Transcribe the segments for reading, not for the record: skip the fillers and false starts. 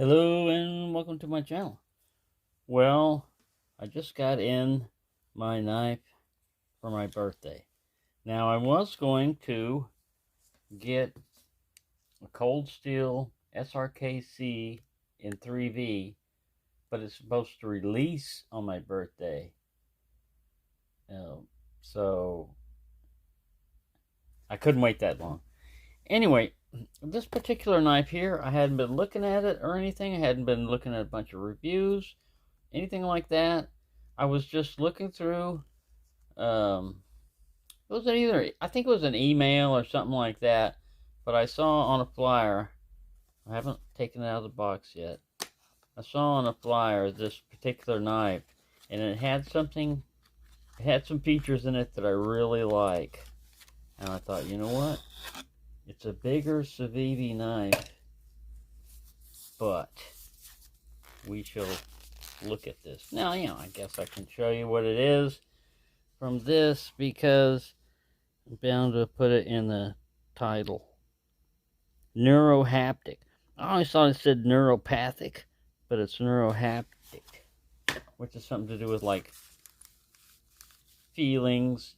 Hello and welcome to my channel. Well, I just got in my knife for my birthday. Now I was going to get a cold steel SRKC in 3V, but it's supposed to release on my birthday. So I couldn't wait that long. Anyway, this particular knife here, I hadn't been looking at it or anything. I hadn't been looking at a bunch of reviews, anything like that. I was just looking through. It was I think it was an email or something like that, but I saw on a flyer. I haven't taken it out of the box yet. I saw on a flyer this particular knife, and it had something. It had some features in it that I really like, and I thought, you know what? It's a bigger Civivi knife, but we shall look at this. Now, I guess I can show you what it is from this because I'm bound to put it in the title. Neurohaptic. I always thought it said neuropathic, but it's neurohaptic, which is something to do with like feelings,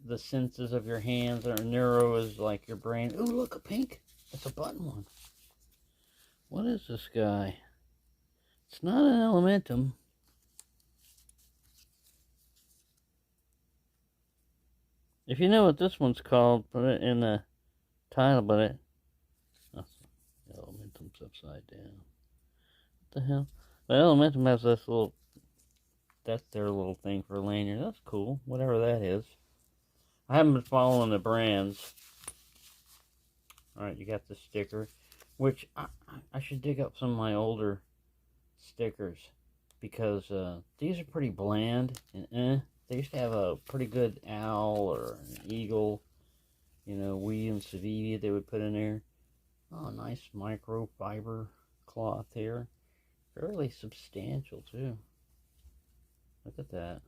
the senses of your hands, or neuro is like your brain. Ooh, look, a pink. It's a button one. What is this guy? It's not an Elementum. If you know what this one's called, put it in the title, but it... Oh, the Elementum's upside down. What the hell? The Elementum has this little... That's their little thing for a lanyard. That's cool, whatever that is. I haven't been following the brands. Alright, you got the sticker, which I should dig up some of my older stickers, because these are pretty bland, and they used to have a pretty good owl or an eagle, we and Civivi they would put in there. Oh, nice microfiber cloth here. Fairly substantial too. Look at that.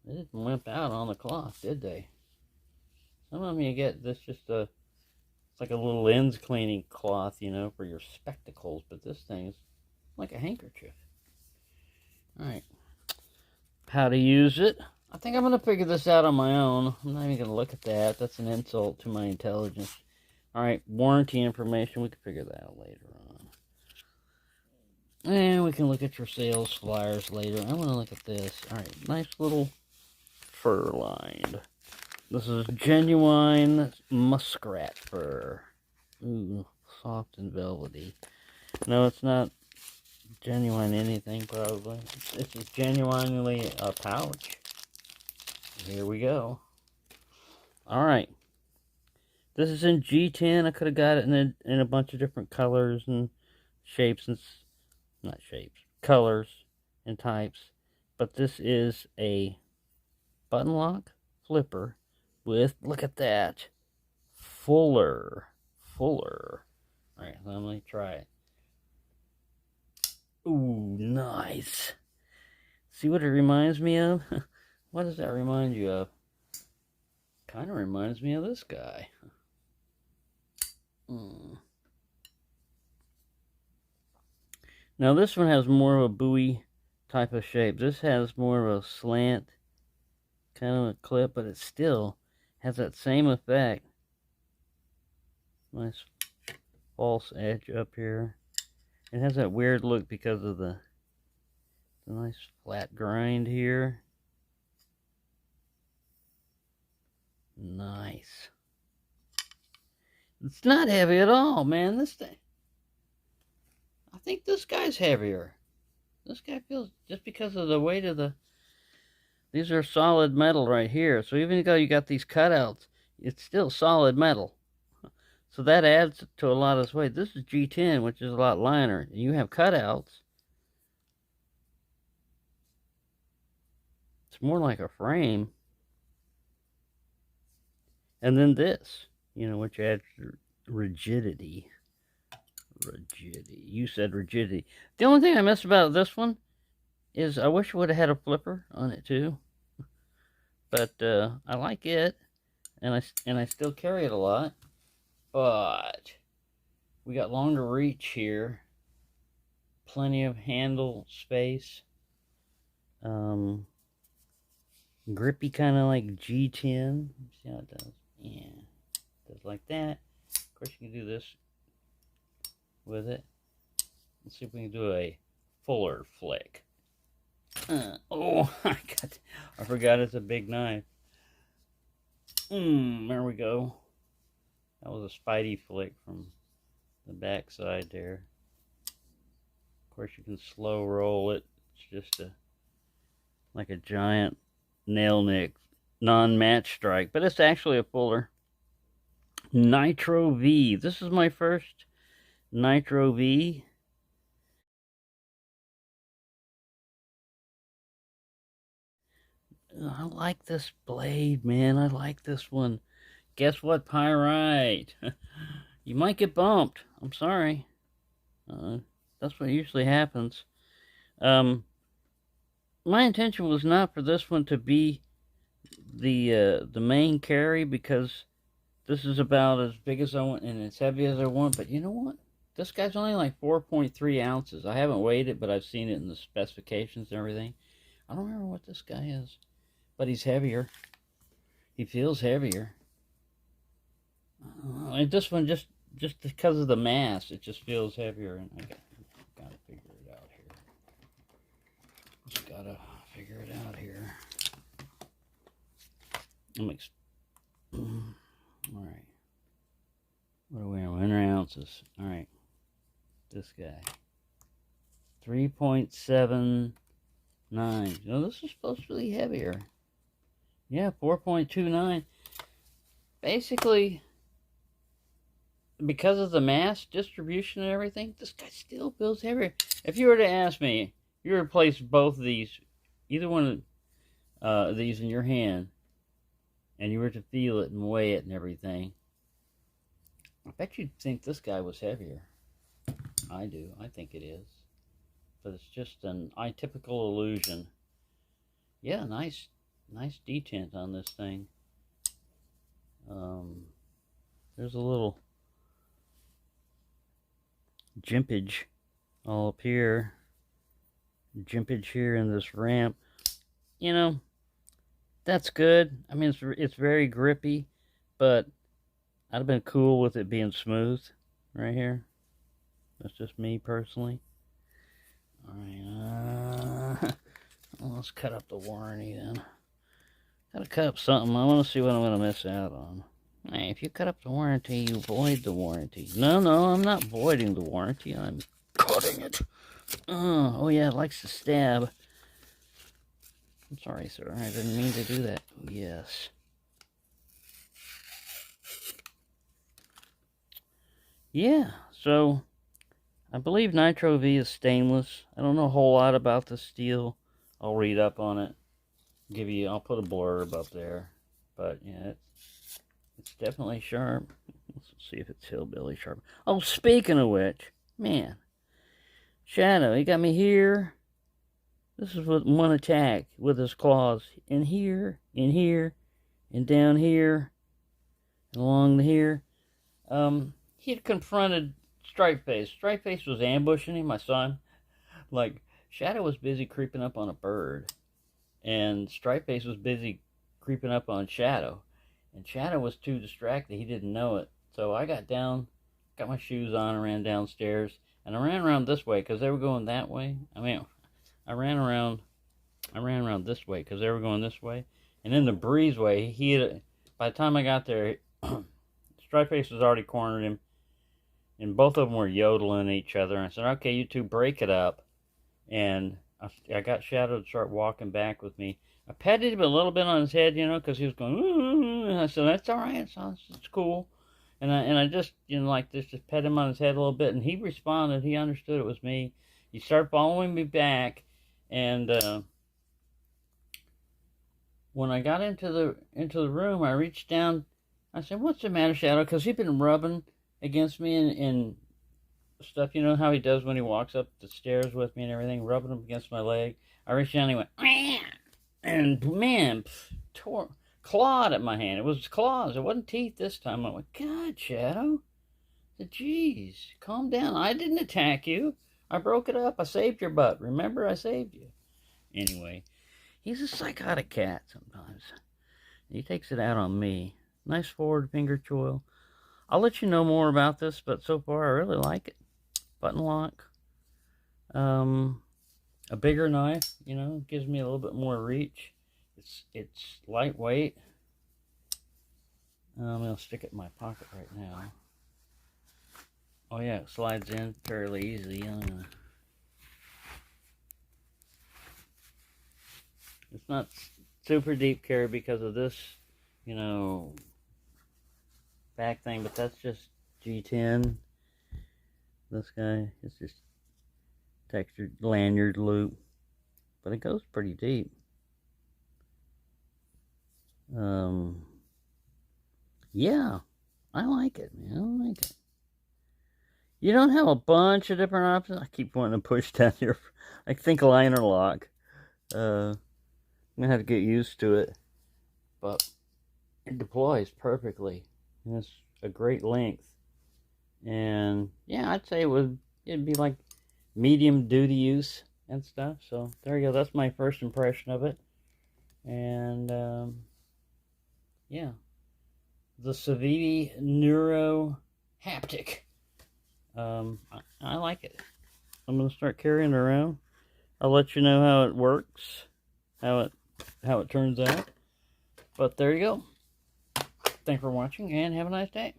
They didn't limp out on the cloth, did they? Some of them you get this just it's like a little lens cleaning cloth, for your spectacles, but this thing's like a handkerchief. Alright. How to use it. I think I'm going to figure this out on my own. I'm not even going to look at that. That's an insult to my intelligence. Alright, warranty information. We can figure that out later on. And we can look at your sales flyers later. I want to look at this. Alright, nice little fur lined. This is genuine muskrat fur. Ooh, soft and velvety. No, it's not genuine anything, probably. It's just genuinely a pouch. Here we go. Alright. This is in G10. I could have got it in a bunch of different colors and shapes and... Not shapes. Colors and types. But this is a button lock flipper with, look at that, fuller. Alright, let me try it. Ooh, nice. See what it reminds me of? What does that remind you of? Kind of reminds me of this guy. Now this one has more of a buoy type of shape. This has more of a slant kind of a clip, but it still has that same effect. Nice false edge up here. It has that weird look because of the nice flat grind here. Nice. It's not heavy at all, man. This thing, I think this guy's heavier. This guy feels, just because of the weight of these are solid metal right here. So even though you got these cutouts, it's still solid metal. So that adds to a lot of this weight. This is G10, which is a lot lighter. You have cutouts. It's more like a frame. And then this, which adds rigidity. You said rigidity. The only thing I miss about this one is I wish it would have had a flipper on it too. But I like it, and I still carry it a lot. But we got longer reach here plenty of handle space. Grippy, kind of like G10. See how it does? Yeah, it does like that. Of course, you can do this with it. Let's see if we can do a fuller flick. Oh, I forgot it's a big knife. There we go. That was a Spidey flick from the back side there. Of course, you can slow roll it. It's just like a giant nail nick non-match strike, but it's actually a fuller. Nitro V. This is my first Nitro V. I like this blade, man. I like this one. Guess what, Pyrite? You might get bumped. I'm sorry. That's what usually happens. My intention was not for this one to be the main carry, because this is about as big as I want and as heavy as I want. But you know what? This guy's only like 4.3 ounces. I haven't weighed it, but I've seen it in the specifications and everything. I don't remember what this guy is, but he's heavier. He feels heavier. And this one, just because of the mass, it just feels heavier. And I gotta figure it out here. Just gotta figure it out here. All right. What are we on? 100 ounces. All right. This guy. 3.79. You know, this is supposed to be heavier. Yeah, 4.29. Basically, because of the mass distribution and everything, this guy still feels heavier. If you were to ask me, you were to place both of these, either one of these in your hand, and you were to feel it and weigh it and everything, I bet you'd think this guy was heavier. I do. I think it is. But it's just an atypical illusion. Yeah, nice detent on this thing. There's a little jimpage all up here. Jimpage here in this ramp. You know, that's good. I mean, it's very grippy, but I'd have been cool with it being smooth right here. That's just me personally. All right, well, let's cut up the warranty then. Gotta cut up something. I want to see what I'm gonna miss out on. Hey, if you cut up the warranty, you void the warranty. No, I'm not voiding the warranty. I'm cutting it. Oh yeah, it likes to stab. I'm sorry, sir. I didn't mean to do that. Yes. Yeah, so I believe Nitro V is stainless. I don't know a whole lot about the steel. I'll read up on it. I'll put a blurb up there. But yeah, it's definitely sharp. Let's see if it's hillbilly sharp. Oh, speaking of which, man, Shadow, he got me here. This is with one attack with his claws. In here, and down here, and along here. He had confronted Stripeface. Stripeface was ambushing him. I saw him. Like, Shadow was busy creeping up on a bird, and Stripeface was busy creeping up on Shadow. And Shadow was too distracted. He didn't know it. So I got down, got my shoes on, and ran downstairs. And I ran around this way because they were going that way. I mean, I ran around this way because they were going this way. And in the breezeway, by the time I got there, Stripeface was already cornered him. And both of them were yodeling each other. And I said, okay, you two break it up. And I got Shadow to start walking back with me. I patted him a little bit on his head, you know, because he was going, ooh. And I said, that's all right. It's cool. And I just, you know, like this, just pet him on his head a little bit. And he responded. He understood it was me. He started following me back. And when I got into the room, I reached down. I said, what's the matter, Shadow? Because he'd been rubbing against me and stuff. You know how he does when he walks up the stairs with me and everything, rubbing him against my leg. I reached down and he went, Meow! And man, clawed at my hand. It was claws. It wasn't teeth this time. I went, God, Shadow. I said, geez, calm down. I didn't attack you. I broke it up. I saved your butt. Remember, I saved you. Anyway, he's a psychotic cat sometimes. He takes it out on me. Nice forward finger choil. I'll let you know more about this, but so far I really like it. Button lock. A bigger knife, you know, gives me a little bit more reach. It's lightweight. I'm going to stick it in my pocket right now. Oh yeah, it slides in fairly easy. It's not super deep carry because of this, you know, back thing, but that's just G10. This guy, it's just textured lanyard loop, but it goes pretty deep. Yeah, I like it, man. I like it. You don't have a bunch of different options. I keep wanting to push down here. I think liner lock. I'm gonna have to get used to it, but it deploys perfectly. And it's a great length, and yeah, I'd say it'd be like medium duty use and stuff. So there you go. That's my first impression of it, and yeah, the Civivi Neurohaptic. I like it. I'm gonna start carrying it around. I'll let you know how it works, how it turns out. But there you go. Thanks for watching, and have a nice day.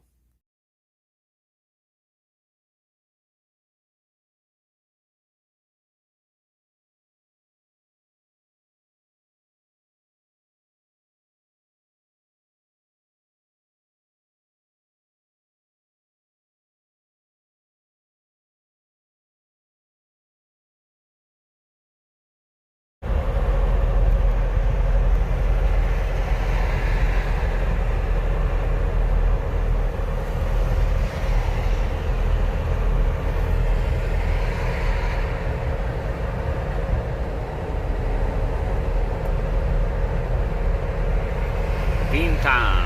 Bean time.